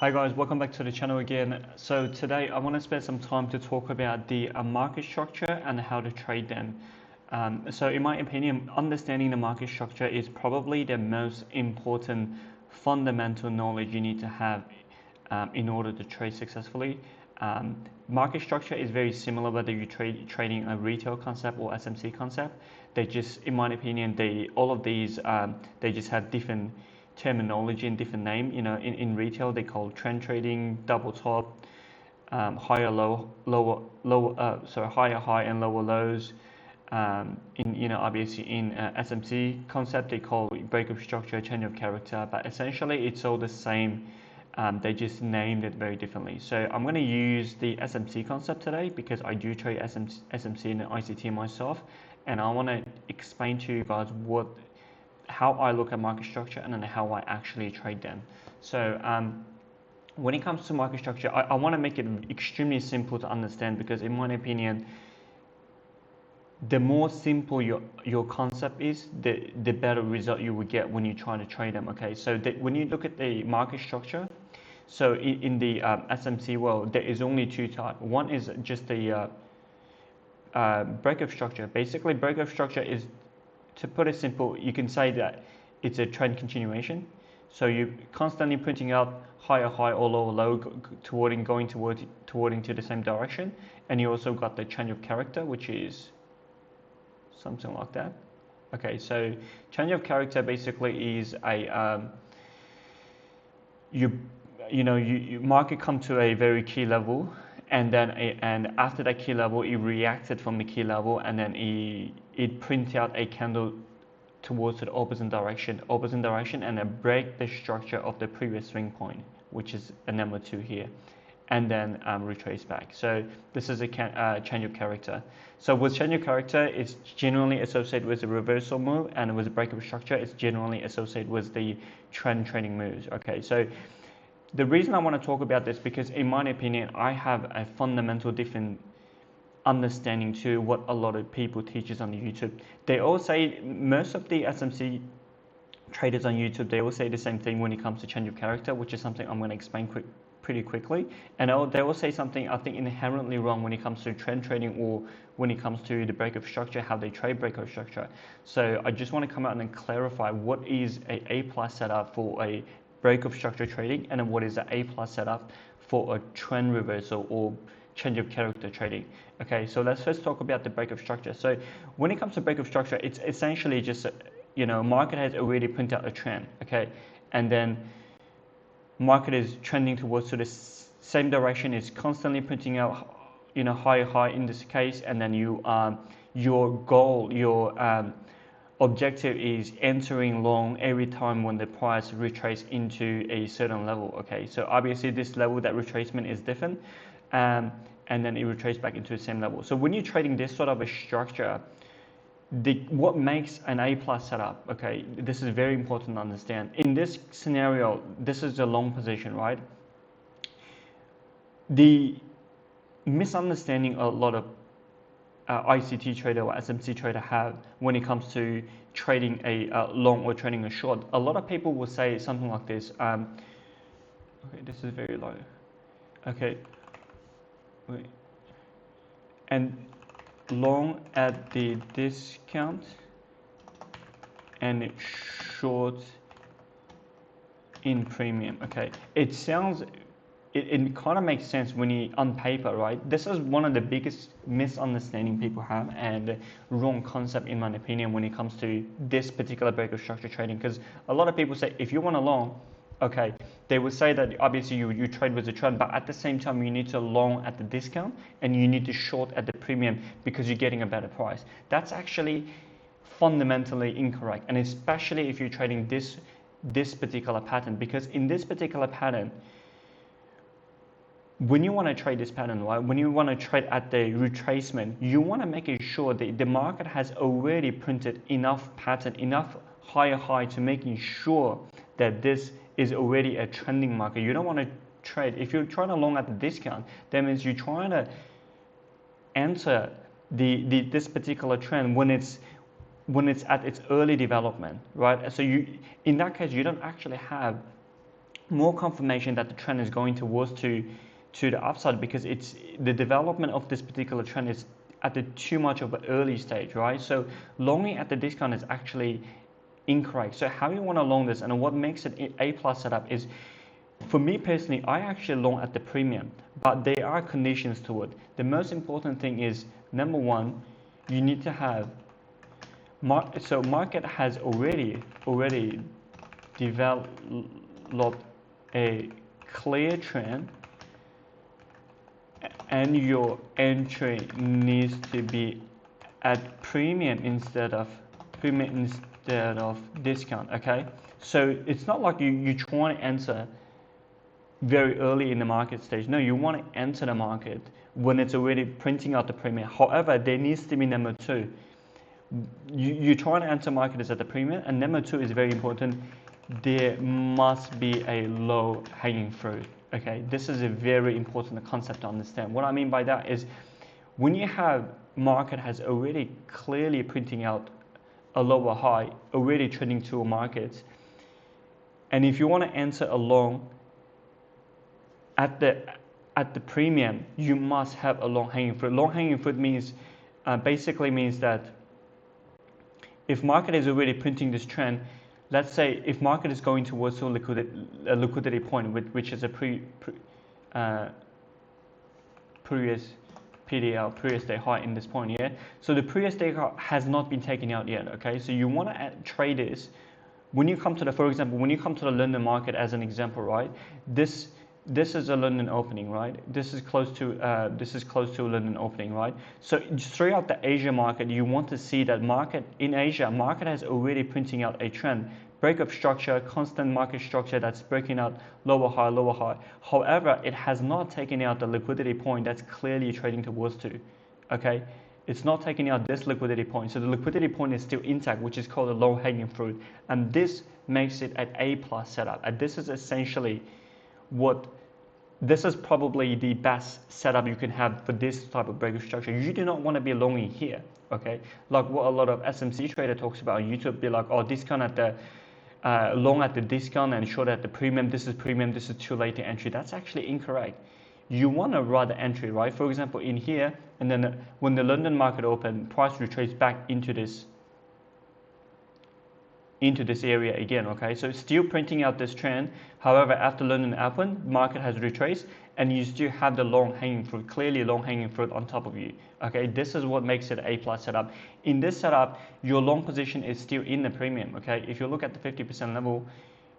Hi guys, welcome back to the channel again. So today I want to spend some time to talk about the market structure and how to trade them. So in my opinion, understanding the market structure is probably the most important fundamental knowledge you need to have in order to trade successfully. Market structure is very similar whether you're trading a retail concept or SMC concept. They just, in my opinion, all of these they just have different terminology and different name. You know, in retail they call trend trading, double top, higher higher high and lower lows. Obviously in SMC concept they call breakup structure, change of character, but essentially it's all the same. They just named it very differently. So I'm going to use the SMC concept today because I do trade SMC and ICT myself, and I want to explain to you guys how I look at market structure and then how I actually trade them. So when it comes to market structure, I want to make it extremely simple to understand because in my opinion, the more simple your concept is, the better result you will get when you try to trade them. Okay, so when you look at the market structure, so in the SMC world, there is only two types. One is just the breakup structure. Basically, breakup structure is, to put it simple, you can say that it's a trend continuation. So you're constantly printing out higher high or lower low, going toward to the same direction. And you also got the change of character, which is something like that. Okay, so change of character basically is a market come to a very key level, and after that key level it reacted from the key level, and then it print out a candle towards the opposite direction, and then break the structure of the previous swing point, which is a number 2 here, and then retrace back. So this is a change of character. So with change of character, it's generally associated with the reversal move, and with the breakup structure, it's generally associated with the trend trading moves. Okay, so the reason I want to talk about this because in my opinion, I have a fundamental different understanding to what a lot of people teaches on YouTube. They all say, most of the SMC traders on YouTube, they all say the same thing when it comes to change of character, which is something I'm going to explain pretty quickly. And they will say something I think inherently wrong when it comes to trend trading or when it comes to the breakup structure, how they trade breakup structure. So I just want to come out and clarify what is A+ setup for a breakup structure trading, and then what is the A+ setup for a trend reversal or change of character trading. Okay, so let's first talk about the breakup structure. So when it comes to breakup structure, it's essentially just, market has already printed out a trend, okay, and then market is trending towards the same direction, is constantly printing out higher high in this case, and then your objective is entering long every time when the price retraces into a certain level. Okay, so obviously this level, that retracement is different, and then it retraces back into the same level. So when you're trading this sort of a structure, what makes an A+ setup, okay, this is very important to understand. In this scenario, this is the long position, right? The misunderstanding a lot of ICT trader or SMC trader have when it comes to trading a long or trading a short. A lot of people will say something like this. Okay, this is very low. Okay, wait. And long at the discount and short in premium. Okay, it sounds, it kind of makes sense when you on paper, right? This is one of the biggest misunderstanding people have and wrong concept in my opinion when it comes to this particular breakup structure trading, because a lot of people say if you want a long, okay, they will say that obviously you trade with the trend, but at the same time you need to long at the discount and you need to short at the premium because you're getting a better price. That's actually fundamentally incorrect, and especially if you're trading this particular pattern, because in this particular pattern, when you want to trade this pattern, right, when you want to trade at the retracement, you want to make sure that the market has already printed enough pattern, enough higher high to making sure that this is already a trending market. You don't want to trade, if you're trying to long at the discount, that means you're trying to enter this particular trend when it's at its early development, right? So in that case, you don't actually have more confirmation that the trend is going towards to the upside, because it's the development of this particular trend is at the too much of an early stage, right? So longing at the discount is actually incorrect. So how you want to long this, and what makes it A plus setup is, for me personally, I actually long at the premium, but there are conditions to it. The most important thing is, number one, you need to have market has already developed a clear trend, and your entry needs to be at premium instead of discount. Okay, so it's not like you trying to enter very early in the market stage. No, you want to enter the market when it's already printing out the premium. However, there needs to be number two. You try to enter market is at the premium, and number two is very important. There must be a low hanging fruit. Okay, this is a very important concept to understand. What I mean by that is, when you have market has already clearly printing out a lower high, already trending to a market, and if you want to enter a long at the premium, you must have a long hanging fruit. Long hanging fruit means basically means that if market is already printing this trend, let's say if market is going towards a liquidity point, which is a previous PDL, previous day high in this point here. So the previous day high has not been taken out yet. Okay, so you want to trade this when you come to the, for example, when you come to the London market as an example, right? This is a London opening, right? This is close to a London opening, right? So throughout the Asia market, you want to see that market in Asia, market has already printing out a trend, break of structure, constant market structure that's breaking out lower high, lower high. However, it has not taken out the liquidity point that's clearly trading towards to. Okay, it's not taking out this liquidity point, so the liquidity point is still intact, which is called a low hanging fruit, and this makes it an A plus setup. And this is essentially this is probably the best setup you can have for this type of break of structure. You do not want to be longing here, okay? Like what a lot of SMC trader talks about on YouTube, be like, oh, discount at the long at the discount and short at the premium. This is premium. This is too late to entry. That's actually incorrect. You want to rather entry, right? For example, in here, and then when the London market opened, price retraces back into this area again. Okay, so it's still printing out this trend. However, after London open, market has retraced, and you still have the long hanging fruit, clearly long hanging fruit on top of you. Okay, this is what makes it A plus setup. In this setup, your long position is still in the premium. Okay, if you look at the 50% level,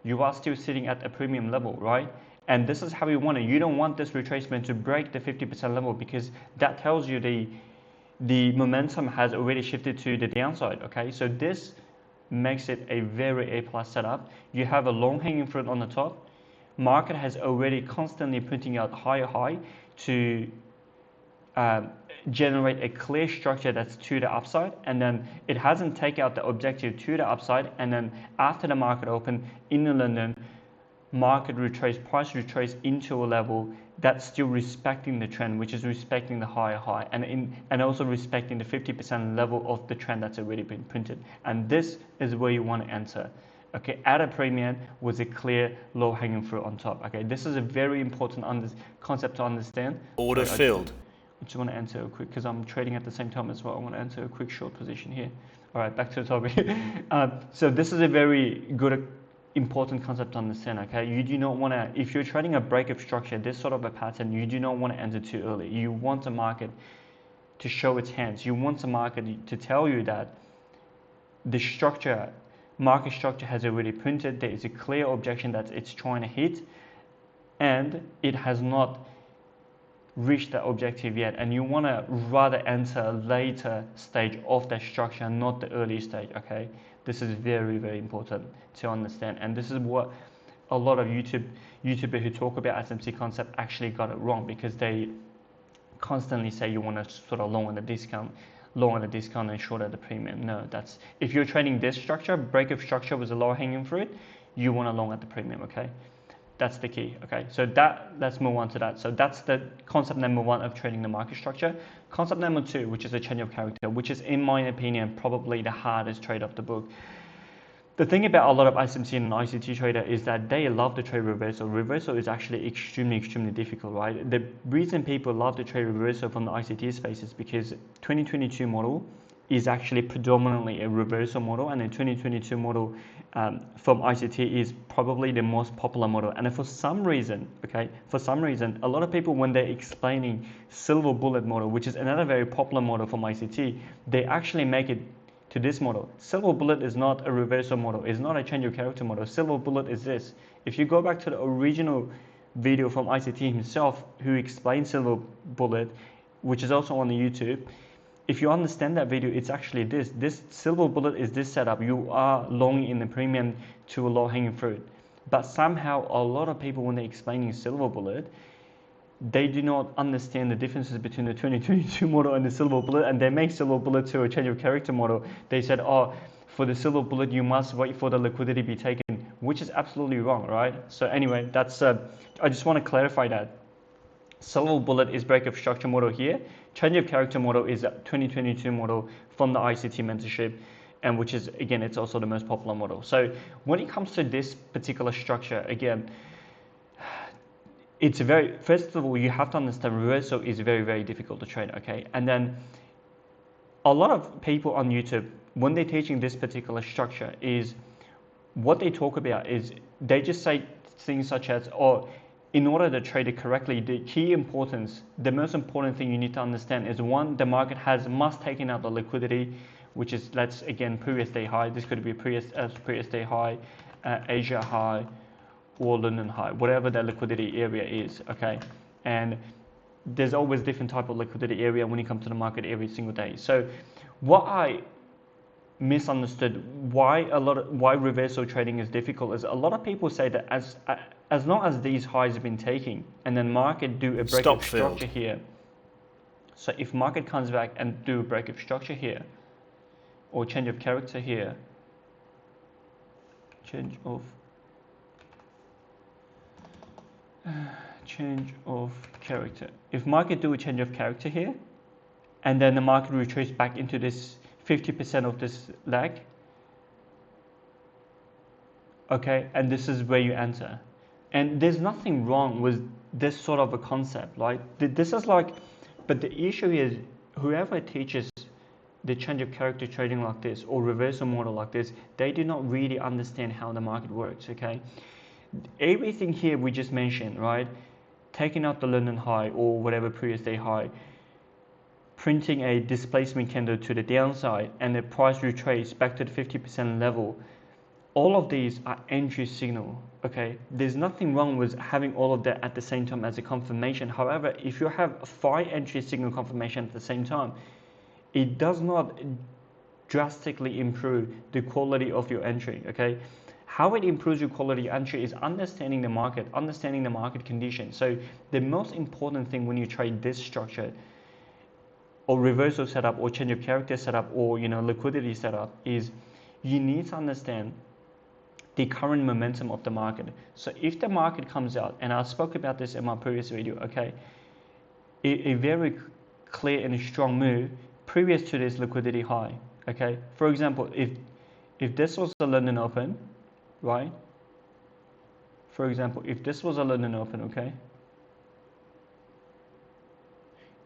you are still sitting at a premium level, right? And this is how you want it. You don't want this retracement to break the 50% level, because that tells you the momentum has already shifted to the downside. Okay, so this makes it a very A plus setup. You have a long hanging fruit on the top. Market has already constantly printing out higher high to generate a clear structure that's to the upside, and then it hasn't taken out the objective to the upside, and then after the market open in London, market retrace, price retrace into a level that's still respecting the trend, which is respecting the higher high, and also respecting the 50% level of the trend that's already been printed. And this is where you want to enter. Okay, at a premium with a clear low hanging fruit on top. Okay, this is a very important concept to understand. Order filled. I just want to answer a quick, because I'm trading at the same time as well. I want to answer a quick short position here. All right, back to the topic. So this is a very good, important concept to understand. Okay, you do not want to, if you're trading a break of structure, this sort of a pattern, you do not want to enter too early. You want the market to show its hands. You want the market to tell you that the structure, market structure has already printed. There is a clear objection that it's trying to hit, and it has not reached that objective yet, and you want to rather enter a later stage of that structure, not the early stage. Okay, this is very, very important to understand, and this is what a lot of YouTubers who talk about SMC concept actually got it wrong, because they constantly say you want to sort of long on the discount and short at the premium. No, that's, if you're trading this structure, break of structure with a low hanging fruit, you want to long at the premium. Okay, that's the key. Okay, so let's move on to that. So that's the concept number one of trading the market structure. Concept number two, which is a change of character, which is, in my opinion, probably the hardest trade of the book. The thing about a lot of ISMC and ICT trader is that they love to trade reversal. Reversal is actually extremely difficult, right? The reason people love to trade reversal from the ICT space is because 2022 model is actually predominantly a reversal model, and the 2022 model from ICT is probably the most popular model. And for some reason, a lot of people, when they're explaining silver bullet model, which is another very popular model from ICT, they actually make it to this model. Silver bullet is not a reversal model. It's not a change of character model. Silver bullet is this. If you go back to the original video from ICT himself, who explained silver bullet, which is also on the YouTube, if you understand that video, it's actually this. This silver bullet is this setup. You are long in the premium to a low hanging fruit. But somehow a lot of people, when they're explaining silver bullet, they do not understand the differences between the 2022 model and the silver bullet, and they make silver bullet to a change of character model. They said, oh, for the silver bullet, you must wait for the liquidity to be taken, which is absolutely wrong, right? So anyway, that's I just want to clarify that. Silver bullet is break of structure model here. Change of character model is a 2022 model from the ICT mentorship, and which is, again, it's also the most popular model. So when it comes to this particular structure, again, it's very, first of all, you have to understand reversal is very difficult to trade, okay? And then a lot of people on YouTube, when they're teaching this particular structure, is what they talk about is they just say things such as, oh, in order to trade it correctly, the key importance, the most important thing you need to understand is, one, the market must taken out the liquidity, which is, let's, again, previous day high. This could be a previous day high, Asia high, or London high, whatever the liquidity area is, okay? And there's always different type of liquidity area when you come to the market every single day. So what I misunderstood, why reversal trading is difficult, is a lot of people say that as long as these highs have been taking and then market do a break of structure here. So if market comes back and do a break of structure here, or change of character here, change of character. If market do a change of character here, and then the market retreats back into this 50% of this leg, okay, and this is where you enter. And there's nothing wrong with this sort of a concept, right? This is like, but the issue is, whoever teaches the change of character trading like this, or reversal model like this, they do not really understand how the market works, okay? Everything here we just mentioned, right? Taking out the London high or whatever previous day high, printing a displacement candle to the downside, and the price retrace back to the 50% level. All of these are entry signal, okay? There's nothing wrong with having all of that at the same time as a confirmation. However, if you have 5 entry signal confirmation at the same time, it does not drastically improve the quality of your entry, okay? How it improves your quality entry is understanding the market conditions. So the most important thing when you trade this structure, or reversal setup, or change of character setup, or liquidity setup, is you need to understand the current momentum of the market. So if the market comes out, and I spoke about this in my previous video, okay, a very clear and strong move previous to this liquidity high, okay. For example, if this was the London Open, right? For example, if this was a London Open, okay.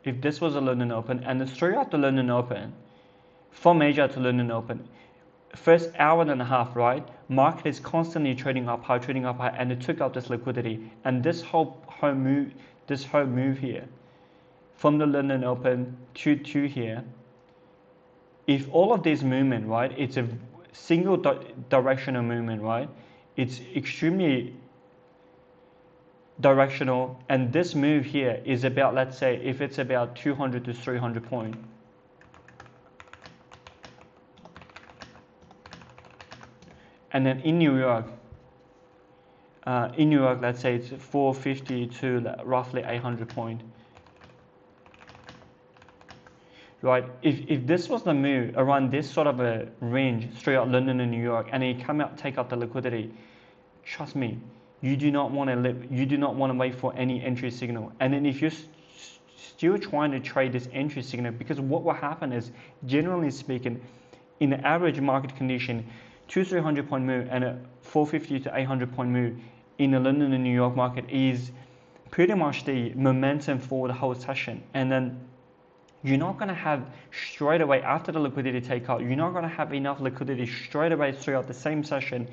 If this was a London Open, and throughout the London Open, from Asia to London Open, first hour and a half, right? Market is constantly trading up high, and it took out this liquidity. And this whole move here, from the London Open to here, if all of this movement, right, it's a single directional movement, right? It's extremely directional, and this move here is about, let's say, if it's about 200 to 300 point. And then in New York, let's say it's 450 to roughly 800 point. Right, if this was the move around this sort of a range, straight out London and New York, and it come out, take out the liquidity, trust me, you do not want to wait for any entry signal. And then if you're still trying to trade this entry signal, because what will happen is, generally speaking, in the average market condition, 300 point move and a 450 to 800 point move in the London and New York market is pretty much the momentum for the whole session. And then you're not going to have straight away after the liquidity takeout, you're not going to have enough liquidity straight away throughout the same session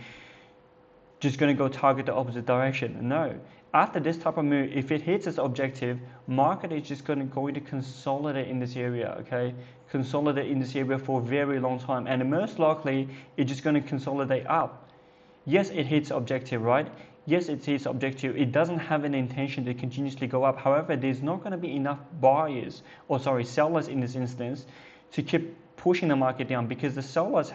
just going to go target the opposite direction. No. After this type of move, if it hits its objective, market is just going to consolidate in this area, okay? Consolidate in this area for a very long time, and most likely it's just going to consolidate up. Yes, it hits objective, right? Yes, it hits objective. It doesn't have an intention to continuously go up. However, there's not going to be enough sellers in this instance to keep pushing the market down, because the sellers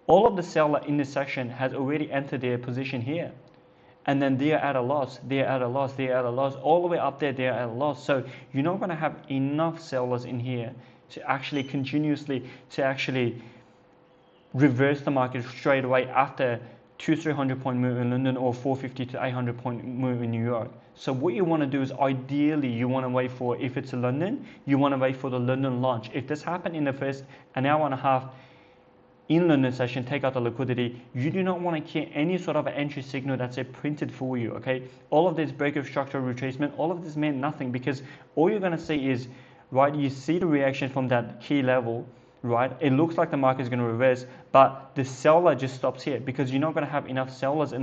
all of the seller in this section has already entered their position here. And then they are at a loss, all the way up there, they are at a loss. So you're not going to have enough sellers in here to actually reverse the market straight away after 200-300 point move in London or 450 to 800 point move in New York. So what you want to do is, ideally you want to wait for, if it's London, you want to wait for the London launch. If this happened in the first an hour and a half in London session, take out the liquidity, you do not want to get any sort of entry signal that's printed for you, okay? All of this break of structural retracement, all of this meant nothing, because all you're going to see is, right, you see the reaction from that key level, right? It looks like the market is going to reverse, but the seller just stops here, because you're not going to have enough sellers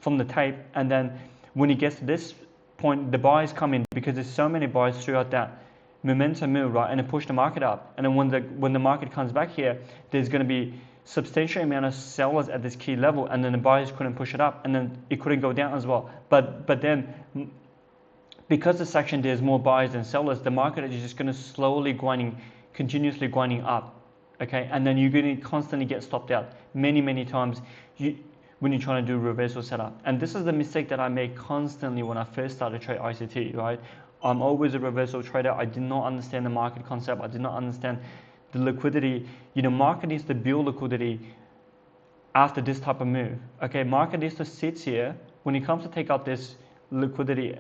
from the tape. And then when it gets to this point, the buyers come in, because there's so many buyers throughout that momentum move, right? And it push the market up. And then when the market comes back here, there's going to be substantial amount of sellers at this key level, and then the buyers couldn't push it up, and then it couldn't go down as well. But then, because the section there's more buyers than sellers, the market is just going to continuously grinding up, okay? And then you're going to constantly get stopped out many times when you're trying to do reversal setup. And this is the mistake that I made constantly when I first started trade ICT, right? I'm always a reversal trader. I did not understand the market concept. I did not understand the liquidity. Market needs to build liquidity after this type of move. Okay, market needs to sit here when it comes to take out this liquidity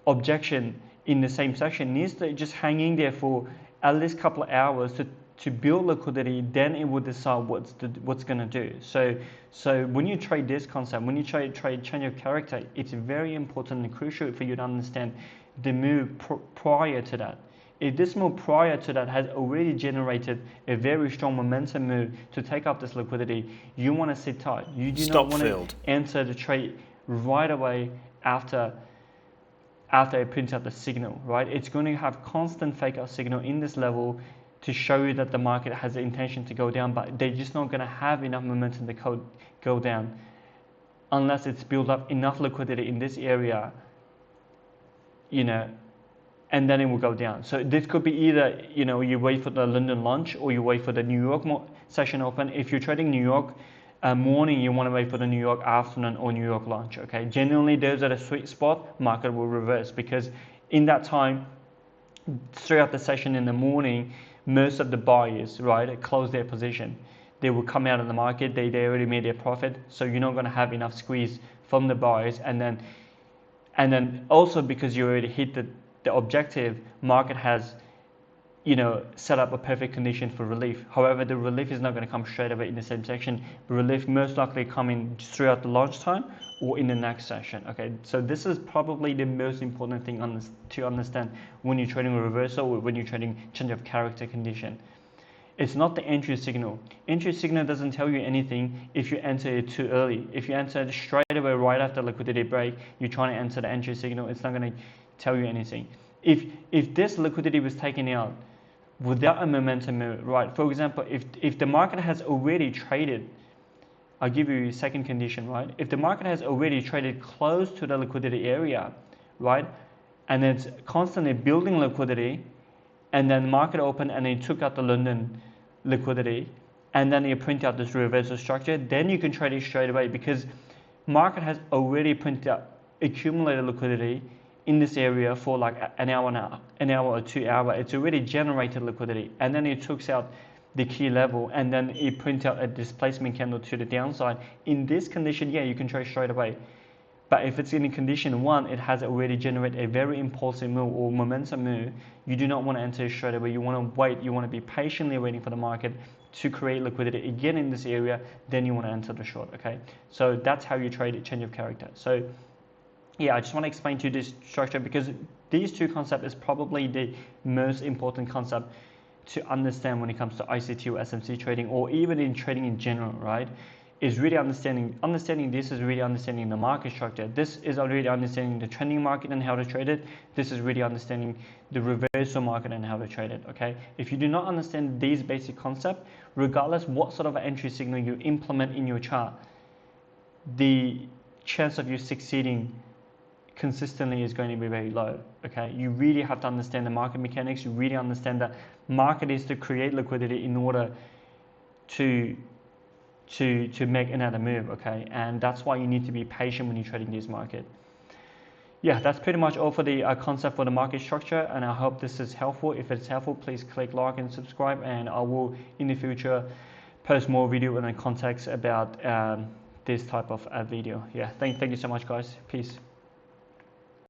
objection in the same section, needs to just hang in there for at least a couple of hours to build liquidity. Then it will decide what's going to do. So when you trade this concept, when you trade change of character, it's very important and crucial for you to understand the move prior to that. If this move prior to that has already generated a very strong momentum move to take up this liquidity, you want to sit tight. You do not want to enter the trade right away after it prints out the signal, right? It's going to have constant fake out signal in this level to show you that the market has the intention to go down, but they're just not going to have enough momentum to go down unless it's built up enough liquidity in this area, and then it will go down. So this could be either, you wait for the London launch, or you wait for the New York session open. If you're trading New York morning, you want to wait for the New York afternoon or New York launch, okay? Generally, those are a sweet spot. Market will reverse, because in that time, throughout the session in the morning, most of the buyers, right, close their position. They will come out of the market. They already made their profit, so you're not going to have enough squeeze from the buyers. And then also, because you already hit the objective, market has set up a perfect condition for relief. However, the relief is not going to come straight away in the same section. Relief most likely coming throughout the launch time or in the next session. Okay, so this is probably the most important thing to understand when you're trading a reversal or when you're trading change of character condition. It's not the entry signal. Entry signal doesn't tell you anything if you enter it too early. If you enter it straight away right after liquidity break, you're trying to enter the entry signal, it's not going to tell you anything. If this liquidity was taken out without a momentum move, right? For example, if the market has already traded, I'll give you a second condition, right? If the market has already traded close to the liquidity area, right? And it's constantly building liquidity, and then market opened and it took out the London liquidity, and then you print out this reversal structure, then you can trade it straight away, because market has already printed out accumulated liquidity in this area for like an hour or 2 hours. It's already generated liquidity, and then it took out the key level, and then it prints out a displacement candle to the downside. In this condition, yeah, you can trade straight away. But if it's in condition 1, it has already generated a very impulsive move or momentum move, you do not want to enter straight away. You want to wait. You want to be patiently waiting for the market to create liquidity again in this area, then you want to enter the short. Okay, so that's how you trade a change of character. So yeah, I just want to explain to you this structure, because these two concepts is probably the most important concept to understand when it comes to ICT or SMC trading, or even in trading in general, right? Is really understanding this is really understanding the market structure. This is already understanding the trending market and how to trade it. This is really understanding the reversal market and how to trade it. Okay, if you do not understand these basic concepts, regardless what sort of entry signal you implement in your chart, the chance of you succeeding consistently is going to be very low. Okay, you really have to understand the market mechanics. You really understand that market is to create liquidity in order to make another move. Okay, and that's why you need to be patient when you're trading this market. Yeah, that's pretty much all for the concept for the market structure, and I hope this is helpful. If it's helpful, please click like and subscribe, and I will in the future post more video and context about this type of video. Yeah, thank you so much, guys. Peace.